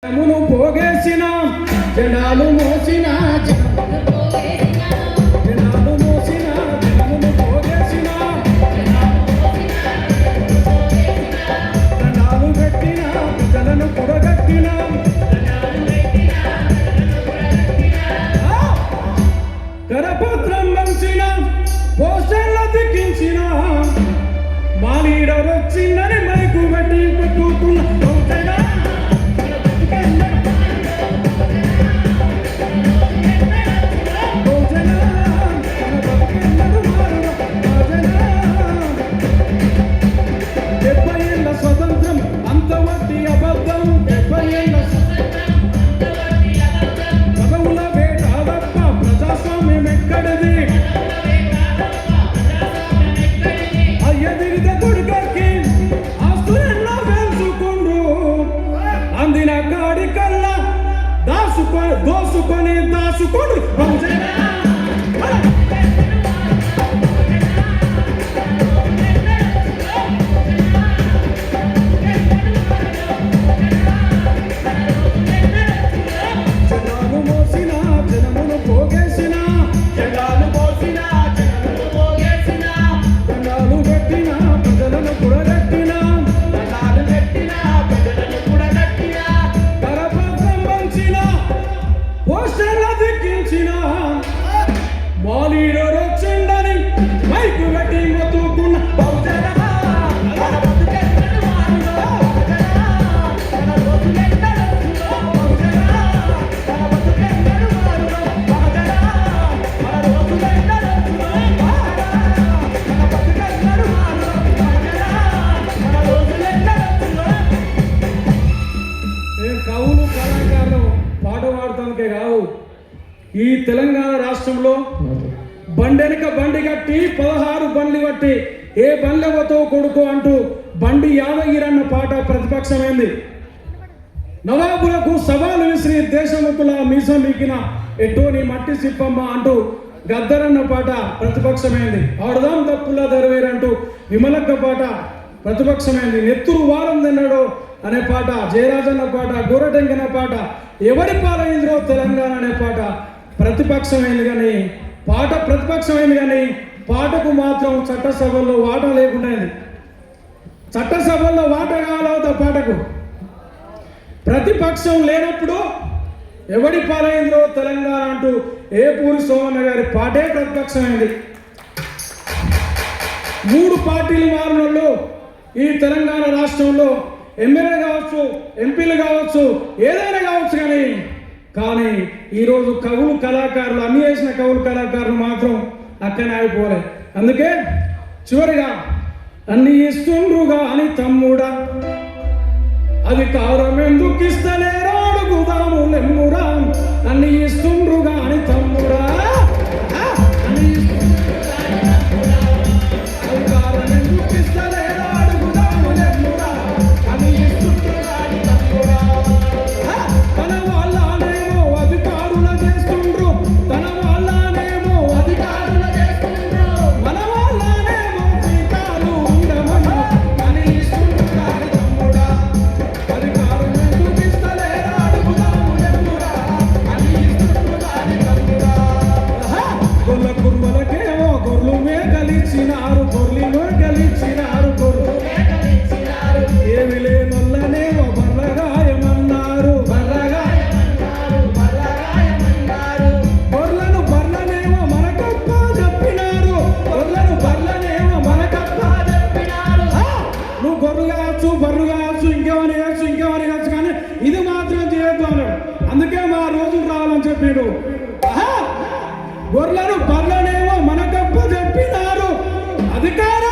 జనమును పోగేసిన జనాలు మోసిన జనాలు మోసిన జనమును పోగేసిన జనాలు పెట్టిన ప్రజలను కూడగట్టిన కరపత్రం వంచిన పోస్టర్లు అతికించిన మా లీడర్ వచ్చిందని మైకు పెట్టి పెట్టుకున్న దోసుకొని దాసుకొని జనాలు మోసిన జనమును పోగేసిన జనాలు మోసిన జనమును పోగేసిన జనాలు పెట్టిన ప్రజలను కూడగట్టిన జనాలు పెట్టిన ప్రజలను కూడగట్టిన కరపత్రం వంచిన పోస్టర్లు అతికించిన మా లీడర్ వచ్చిందని మైకు పెట్టి మొత్తుకున్న బహుజన కవులు కళాకారులు పాట పాడటానికే కావు ఈ తెలంగాణ రాష్ట్రంలో బండెనక బండి కట్టి 16 బండ్లు కట్టి ఏ బండ్లవతో కొడుకు అంటూ బండి యాదగిరన్న పాట ప్రతిపక్షమైంది. నవాబులకు సవాలు విసిరి దేశముకుల మీసం మీకిన ఎట్టోని మట్టి సిప్పమ్మ అంటూ గద్దరన్న పాట ప్రతిపక్షమైంది. ఆడదాం తప్పుల దరవేరంటూ విమలక్క పాట ప్రతిపక్షమైంది. నెత్తురు వారం తిన్నాడో అనే పాట, జయరాజన్న పాట, గోరటెంకన పాట, ఎవరి పాలైందో తెలంగాణ అనే పాట ప్రతిపక్షమైంది. కానీ పాట ప్రతిపక్షమైంది కానీ పాటకు మాత్రం చట్టసభల్లో వాట లేకుండా చట్టసభల్లో వాట కావాలవుతా పాటకు. ప్రతిపక్షం లేనప్పుడు ఎవడి పాలైందో తెలంగాణ అంటూ ఏపూరి సోమన్న గారి పాటే ప్రతిపక్షమైంది. 3 పార్టీలు మారినోళ్ళు ఈ తెలంగాణ రాష్ట్రంలో ఎమ్మెల్యే కావచ్చు, ఎంపీలు కావచ్చు, ఏదైనా కావచ్చు. కానీ ఈరోజు కవులు కళాకారులు అన్ని చేసిన కవులు కళాకారులు మాత్రం అక్కనే ఆగిపోలే. అందుకే చివరిగా అన్ని ఇస్తుండ్రుగా అని తమ్ముడా అధికారం ఎందుకు ఇస్తలేరో అడుగుదాము లెమ్మురా. అన్ని ఇస్తుండ్రుగా అని తమ్ముడా అధికారం ఎందుకు ఇస్తలేరో అడుగుదాము లెమ్మురా. అని ఇస్తుండ్రుగా అని తమ్ముడా తన వాళ్ళనేమో అధికారులు చేస్తుండ్రు, తన వాళ్ళనేమో అధికారులు చేస్తుండ్రు, మన వాళ్ళనేమో జీతాలు ఉండమని. అని ఇస్తుండ్రుగా అని తమ్ముడా అధికారం ఎందుకు ఇస్తలేరో అడుగుదాము లెమ్మురా. అని ఇస్తుండ్రుగా అని తమ్ముడా గొల్ల కుర్మలకేమో గొర్రెలు మేకలిచ్చినారు, గొర్రెలు మేకలిచ్చినారు, గొర్రెలు మేకలిచ్చినారు. ఏమి లేనొల్లనేమో బర్రగాయమన్నారు, బర్రగాయమన్నారు, బర్రగాయమన్నారు. గొర్రెలను బర్రనేమో మనకప్ప చెప్పినారు, గొర్రెలను బర్రనేమో మనకప్ప చెప్పినారు. నువ్వు గొర్రెలు కావచ్చు, బర్రెలు కావచ్చు, ఇంకేమని కావచ్చు, ఇంకేమని కావచ్చు, కానీ ఇది మాత్రం చేయొద్దు అన్నాడు. అందుకే మా రోజులు రావాలని చెప్పాడు. గొర్రెలను బర్రనేమో మనకప్ప చెప్పినారు, అధికారం